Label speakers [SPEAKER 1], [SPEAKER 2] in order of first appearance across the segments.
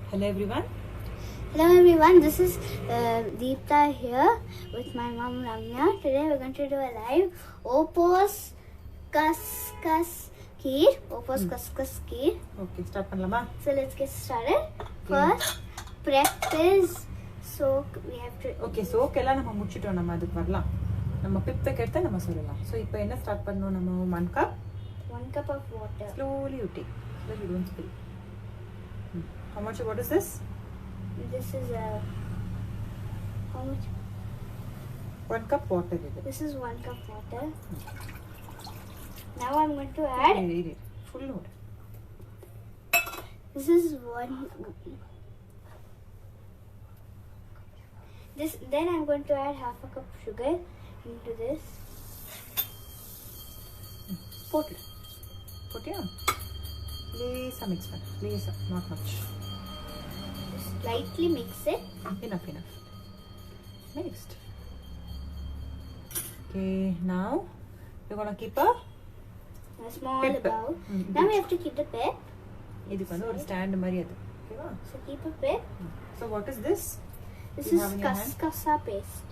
[SPEAKER 1] Hello everyone.
[SPEAKER 2] Hello everyone, this is Deepta here with my mom Ramya. Today we're going to do a live OPOS Kheer. OPOS Kheer.
[SPEAKER 1] Okay, start பண்ணலாமா?
[SPEAKER 2] So let's get started. First, prep is soak. We have to.
[SPEAKER 1] Okay, soak எல்லாம் நம்ம முடிச்சிட்டோம். நம்ம அதுக்கு வரலாம். நம்ம பிப் வைக்கிறத நம்ம சொல்லலாம். So இப்போ என்ன ஸ்டார்ட் பண்ணனும்? நம்ம
[SPEAKER 2] 1 cup of water.
[SPEAKER 1] Slowly you take so that you don't spill. How much? What is this?
[SPEAKER 2] This is how much?
[SPEAKER 1] 1 cup water.
[SPEAKER 2] This is 1 cup water. Now I'm going to add.
[SPEAKER 1] Full load.
[SPEAKER 2] This is one. Then I'm going to add half a cup sugar into this.
[SPEAKER 1] Put it. Put it on. Lisa mix it. Lisa, not much.
[SPEAKER 2] Just slightly mix it.
[SPEAKER 1] Enough. Mixed. Okay, now you're gonna keep a
[SPEAKER 2] small
[SPEAKER 1] pip.
[SPEAKER 2] bowl. Now we have to keep the pip.
[SPEAKER 1] இதுக்கு வந்து ஒரு stand மாதிரி அது. ஓகேவா?
[SPEAKER 2] So keep a pip.
[SPEAKER 1] So what is this?
[SPEAKER 2] This
[SPEAKER 1] You
[SPEAKER 2] is
[SPEAKER 1] have in your hand?
[SPEAKER 2] kascasa paste.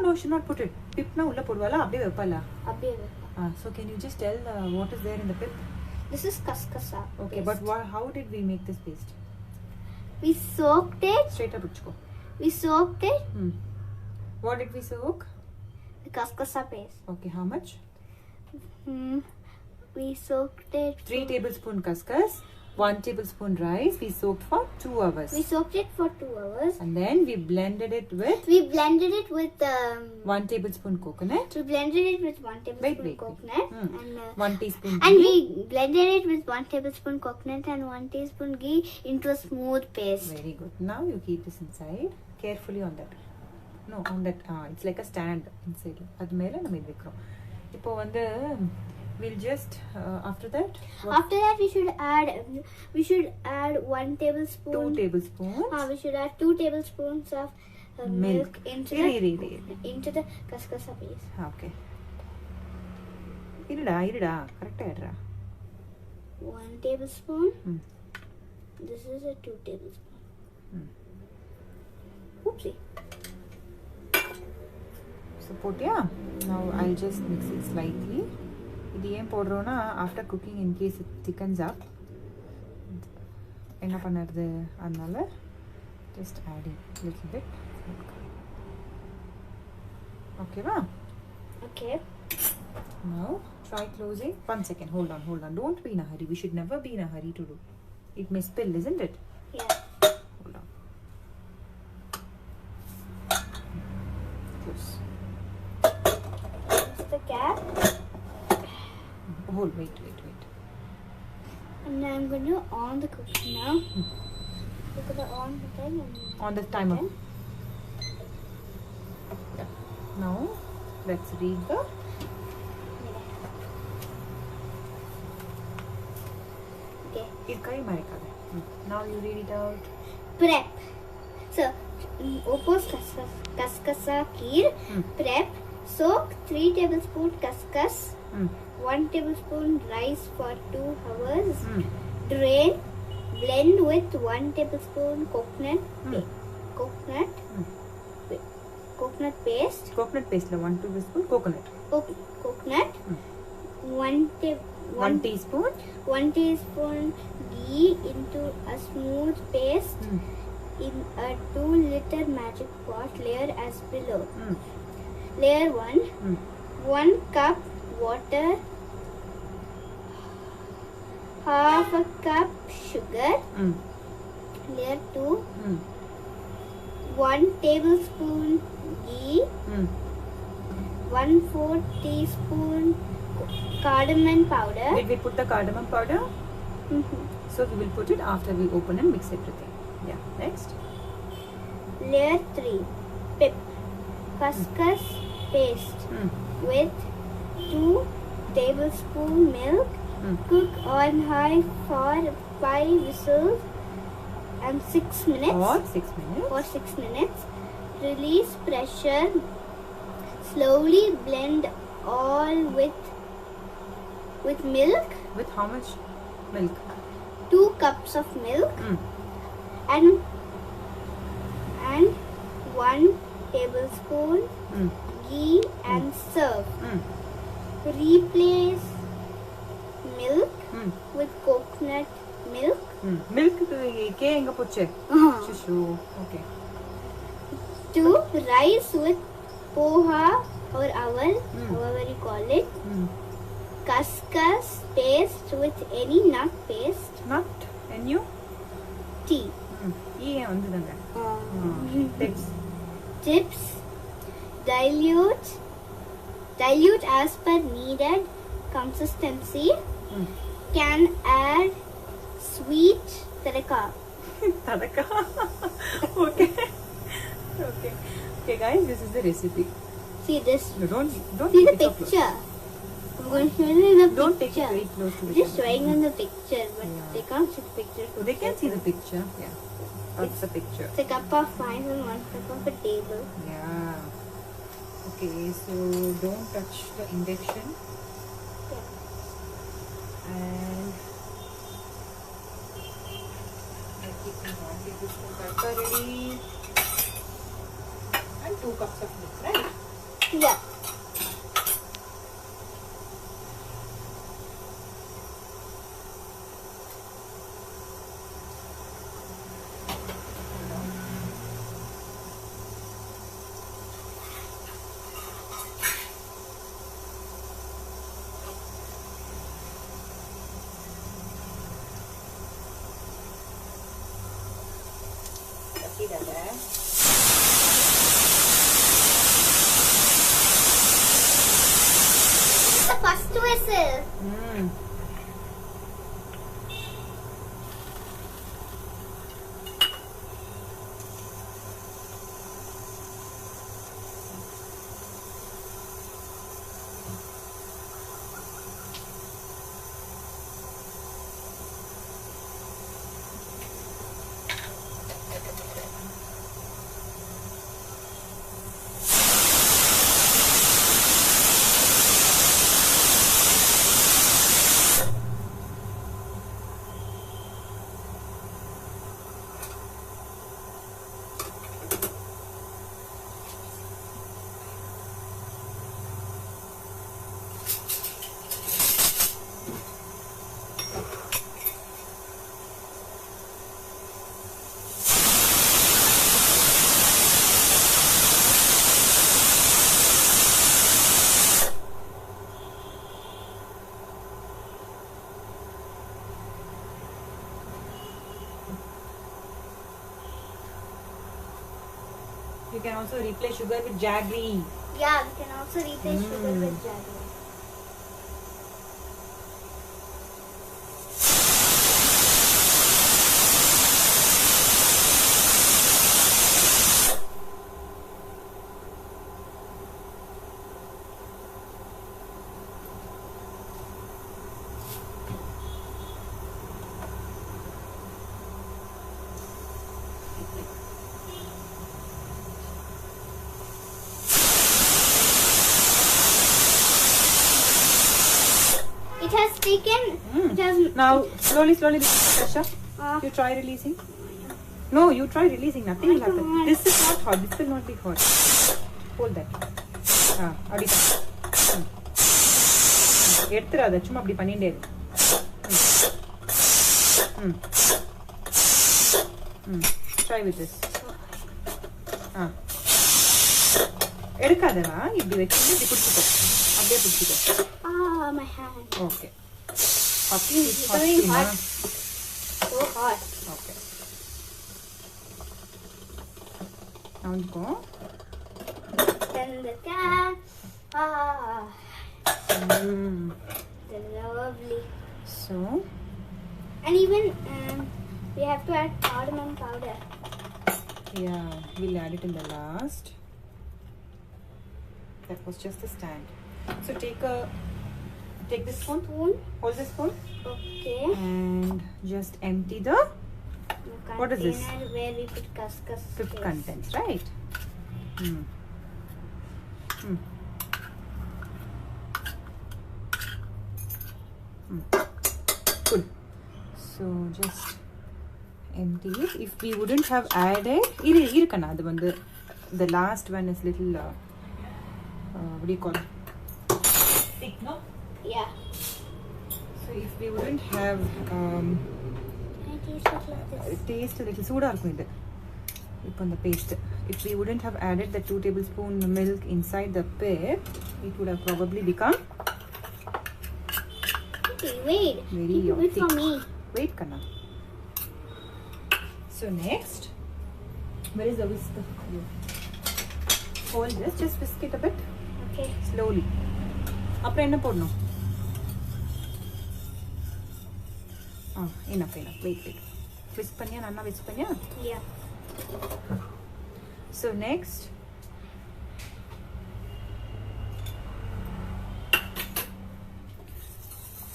[SPEAKER 1] No, should not put it. Pip na ulla podvala அப்படியே வைப்பala.
[SPEAKER 2] Abbe vekka.
[SPEAKER 1] So can you just tell what is there in the pip?
[SPEAKER 2] This is kascasa.
[SPEAKER 1] Okay,
[SPEAKER 2] paste.
[SPEAKER 1] but how did we make this paste?
[SPEAKER 2] We soaked it.
[SPEAKER 1] Straight up puchko.
[SPEAKER 2] We soaked it.
[SPEAKER 1] What did we soak?
[SPEAKER 2] The kascasa paste.
[SPEAKER 1] Okay, how much?
[SPEAKER 2] We soaked it.
[SPEAKER 1] 3 tablespoon couscous, 1 tablespoon rice. We soaked for 2 hours.
[SPEAKER 2] We soaked it for 2 hours.
[SPEAKER 1] And then we blended it with
[SPEAKER 2] We blended it with
[SPEAKER 1] 1 tablespoon coconut.
[SPEAKER 2] We blended it with 1 tablespoon
[SPEAKER 1] Wait.
[SPEAKER 2] coconut and
[SPEAKER 1] 1 teaspoon
[SPEAKER 2] and
[SPEAKER 1] ghee.
[SPEAKER 2] we blended it with 1 tablespoon coconut and 1 teaspoon ghee into a smooth paste.
[SPEAKER 1] Very good. Now you keep this inside. Carefully on that. No, on that. It's like a stand inside. அது மேல நம்ம இது வைக்கிறோம். இப்போ வந்து we'll just after that.
[SPEAKER 2] After that, we should add 1 tablespoon.
[SPEAKER 1] 2 tablespoons.
[SPEAKER 2] We should add 2 tablespoons of milk into the kascasa paste.
[SPEAKER 1] Okay. இருடா கரெக்ட்டா எடுடா.
[SPEAKER 2] 1 tablespoon. This is a 2 tablespoon. Oopsie.
[SPEAKER 1] Support, yeah. Now I'll just mix it slightly. இது ஏன் போடுறோம்னா after cooking in case it thickens up என்ன பண்ணுறது அதனால just adding little bit. Okay va?
[SPEAKER 2] Okay.
[SPEAKER 1] Now try closing. 1 second. Hold on. Don't be in a hurry. We should never be in a hurry to do. It may spill, isn't it?
[SPEAKER 2] Yeah.
[SPEAKER 1] Hold on. Close.
[SPEAKER 2] That's the cap.
[SPEAKER 1] Hold. Wait.
[SPEAKER 2] And I'm going to on the cooker now. Look at the on button.
[SPEAKER 1] On the timer. Yeah. Now let's read the.
[SPEAKER 2] Okay.
[SPEAKER 1] Now you read it out.
[SPEAKER 2] Prep. So, OPOS Kascasa Kheer. Prep. Soak 3 tablespoon couscous. 1 tablespoon rice for 2 hours. Drain. Blend with 1 tablespoon coconut paste. Coconut paste.
[SPEAKER 1] Coconut paste 1 tablespoon coconut.
[SPEAKER 2] Coconut. 1
[SPEAKER 1] teaspoon.
[SPEAKER 2] 1 teaspoon ghee into a smooth paste in a 2-liter magic pot. Layer as below. Layer 1. 1 cup water. Half a cup sugar. Layer 2. 1 tablespoon ghee. 1/4 teaspoon cardamom powder.
[SPEAKER 1] Did we put the cardamom powder? So we will put it after we open and mix everything. Yeah. Next.
[SPEAKER 2] Layer 3. Pip. Couscous paste with 2 tablespoon milk. Cook on high for 5 whistles and 6 minutes. For 6 minutes. Release pressure. Slowly blend all with milk.
[SPEAKER 1] With how much milk?
[SPEAKER 2] 2 cups of milk. and 1 tablespoon ghee and serve. Replace milk with coconut milk.
[SPEAKER 1] Milk ke enga poche? Shushu. Okay.
[SPEAKER 2] 2. Rice with poha or aval, however you call it. Khuskhus paste with any nut paste.
[SPEAKER 1] Nut? N-U?
[SPEAKER 2] Tea. Tips. Dilute as per needed consistency. Can add sweet tadaka.
[SPEAKER 1] Tadaka. Okay. Okay guys, this is the recipe.
[SPEAKER 2] See this.
[SPEAKER 1] No, don't
[SPEAKER 2] see the picture. I'm going to show you the
[SPEAKER 1] don't
[SPEAKER 2] picture.
[SPEAKER 1] Take it very close to the
[SPEAKER 2] Just showing them the picture, but they can't see the picture.
[SPEAKER 1] They can see the picture. Yeah. That's the picture.
[SPEAKER 2] It's a cup of wine and 1 cup of a table.
[SPEAKER 1] Yeah. Okay, so don't touch the induction.
[SPEAKER 2] Yeah.
[SPEAKER 1] And I keep my 1 tablespoon butter ready. And 2 cups of milk, right?
[SPEAKER 2] Yeah. The first whistle.
[SPEAKER 1] You can also replace sugar with jaggery.
[SPEAKER 2] Yeah, we can also replace sugar with jaggery. It has taken. It has
[SPEAKER 1] now slowly, Tasha. You try releasing. No, you try releasing. Nothing will happen. This is not hot. This will not be hot. Hold that. Adita. எடுத்துறாத சும்மா அப்படி பண்ணிட்டே இரு. Try with this. எடுக்காதடா இப்படி வெச்சிட்டு இப்படி புடிச்சுக்கோ. அப்படியே புடிச்சுக்கோ.
[SPEAKER 2] My hand.
[SPEAKER 1] Okay.
[SPEAKER 2] It's very hot. So hot.
[SPEAKER 1] Okay. Now go.
[SPEAKER 2] Then the cat. Lovely.
[SPEAKER 1] So.
[SPEAKER 2] And even we have to add cardamom powder.
[SPEAKER 1] Yeah, we'll add it in the last. That was just the stand. So take this spoon. Hold this spoon.
[SPEAKER 2] Okay.
[SPEAKER 1] And just empty the. What is this?
[SPEAKER 2] Where we put khuskhus.
[SPEAKER 1] Cooked contents, right? Good. So just empty it. If we wouldn't have added, the last one is little, what do you call it? Thick, no?
[SPEAKER 2] Yeah.
[SPEAKER 1] So if we wouldn't have,
[SPEAKER 2] Can I taste it like this?
[SPEAKER 1] taste a little soda upon the paste. If we wouldn't have added the 2 tablespoon milk inside the pit, it would have probably become
[SPEAKER 2] Okay, wait.
[SPEAKER 1] very
[SPEAKER 2] Wait for
[SPEAKER 1] thick.
[SPEAKER 2] me.
[SPEAKER 1] Wait, Kanna. So next, where is the whisk? Hold this, just whisk it a bit
[SPEAKER 2] Okay.
[SPEAKER 1] slowly. Apra enna podnom? Enough. Wait. Whisk panniya, Nanna whisk panniya.
[SPEAKER 2] Yeah.
[SPEAKER 1] So next,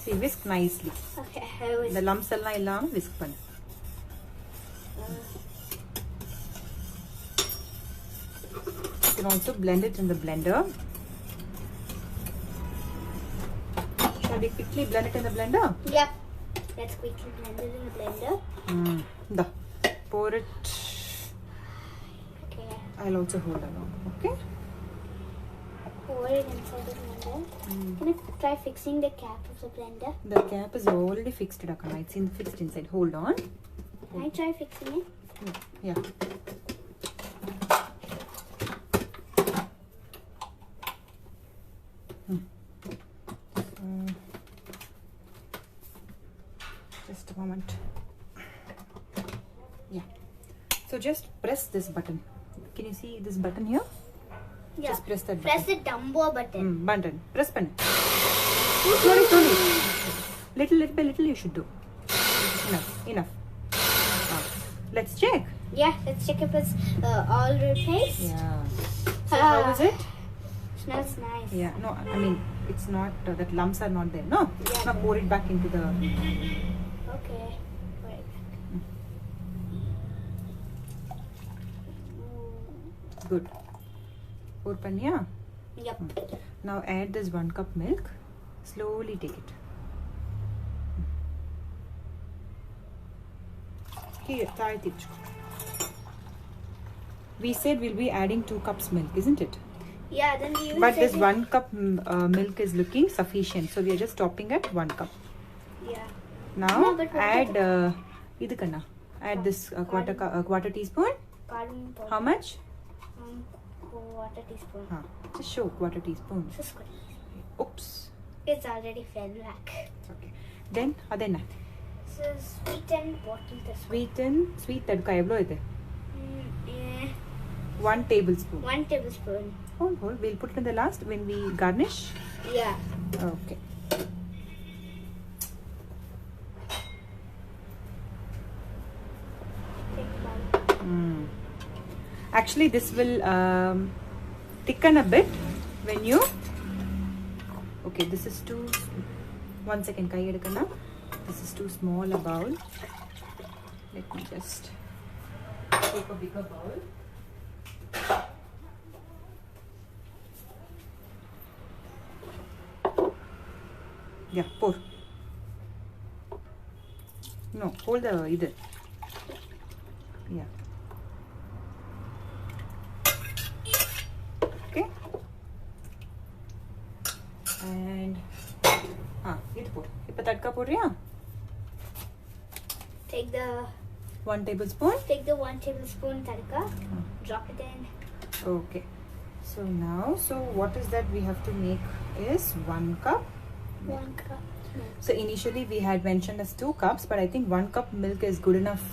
[SPEAKER 1] see, whisk nicely.
[SPEAKER 2] Okay. I was.
[SPEAKER 1] The lumps ella illama whisk pannu. You can also blend it in the blender. Shall we quickly blend it in the blender?
[SPEAKER 2] Yeah. Let's quickly blend it in the blender.
[SPEAKER 1] Pour it.
[SPEAKER 2] Okay.
[SPEAKER 1] I'll also hold along. Okay.
[SPEAKER 2] Pour it inside the blender. Can I try fixing the cap of the blender?
[SPEAKER 1] The cap is already fixed, Akana. It's fixed inside. Hold on.
[SPEAKER 2] Can I try fixing it?
[SPEAKER 1] Yeah. Just a moment. Yeah. So just press this button. Can you see this button here?
[SPEAKER 2] Yeah.
[SPEAKER 1] Just press that button.
[SPEAKER 2] Press the Dumbo button.
[SPEAKER 1] Button. Press pen. Slowly. Little by little you should do. Enough. Let's check.
[SPEAKER 2] Yeah. Let's check if it's all replaced.
[SPEAKER 1] Yeah. So how is it?
[SPEAKER 2] Smells nice.
[SPEAKER 1] Yeah. No, I mean it's not that lumps are not there. No.
[SPEAKER 2] Yeah.
[SPEAKER 1] Now pour it back into the.
[SPEAKER 2] Okay. Right.
[SPEAKER 1] Good. Pour panniya.
[SPEAKER 2] Yep.
[SPEAKER 1] Now add this 1 cup milk. Slowly take it. Here, we said we'll be adding 2 cups milk, isn't it?
[SPEAKER 2] Yeah. Then we use
[SPEAKER 1] But this 1 cup milk is looking sufficient, so we are just stopping at 1 cup.
[SPEAKER 2] Yeah.
[SPEAKER 1] Now
[SPEAKER 2] No, but
[SPEAKER 1] add add this quarter teaspoon.
[SPEAKER 2] Cardamom powder.
[SPEAKER 1] How much?
[SPEAKER 2] Quarter teaspoon.
[SPEAKER 1] Just show quarter teaspoon.
[SPEAKER 2] This is good.
[SPEAKER 1] Oops.
[SPEAKER 2] It's already fell back.
[SPEAKER 1] It's okay. Then adena.
[SPEAKER 2] This is sweetened bottle teaspoon.
[SPEAKER 1] Sweet tadka evlo ide? 1 tablespoon.
[SPEAKER 2] 1 tablespoon.
[SPEAKER 1] Hold. We'll put it in the last when we garnish.
[SPEAKER 2] Yeah.
[SPEAKER 1] Okay.
[SPEAKER 2] Take one.
[SPEAKER 1] Actually, this will thicken a bit when you. Okay, this is too. 1 second, kai edukana. This is too small a bowl. Let me just take a bigger bowl. Yeah, pour. No, hold the either. Yeah. Okay. And இது போடு. இப்ப தட்கா போடுறியா?
[SPEAKER 2] Take the
[SPEAKER 1] 1 tablespoon.
[SPEAKER 2] Take the 1 tablespoon tadka. Drop it in.
[SPEAKER 1] Okay. So now, what is that we have to make is 1 cup.
[SPEAKER 2] 1 cup.
[SPEAKER 1] So initially we had mentioned as 2 cups, but I think 1 cup milk is good enough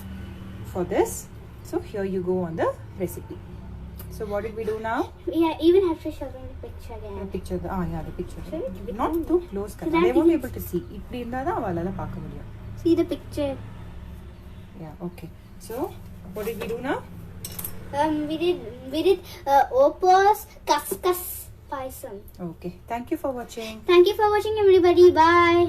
[SPEAKER 1] for this. So here you go on the recipe. So what did we do now?
[SPEAKER 2] Yeah, even have to show them the picture again.
[SPEAKER 1] The picture. The picture.
[SPEAKER 2] Show it to
[SPEAKER 1] Not too close.
[SPEAKER 2] So
[SPEAKER 1] They
[SPEAKER 2] that
[SPEAKER 1] won't be
[SPEAKER 2] is-
[SPEAKER 1] able to see. இப்படி இருந்தாதான் அவளால பார்க்க முடியும்.
[SPEAKER 2] See the picture.
[SPEAKER 1] Yeah. Okay. So what did we do now?
[SPEAKER 2] We did OPOS Khus Paisam.
[SPEAKER 1] Okay. Thank you for watching.
[SPEAKER 2] Thank you for watching, everybody. Bye.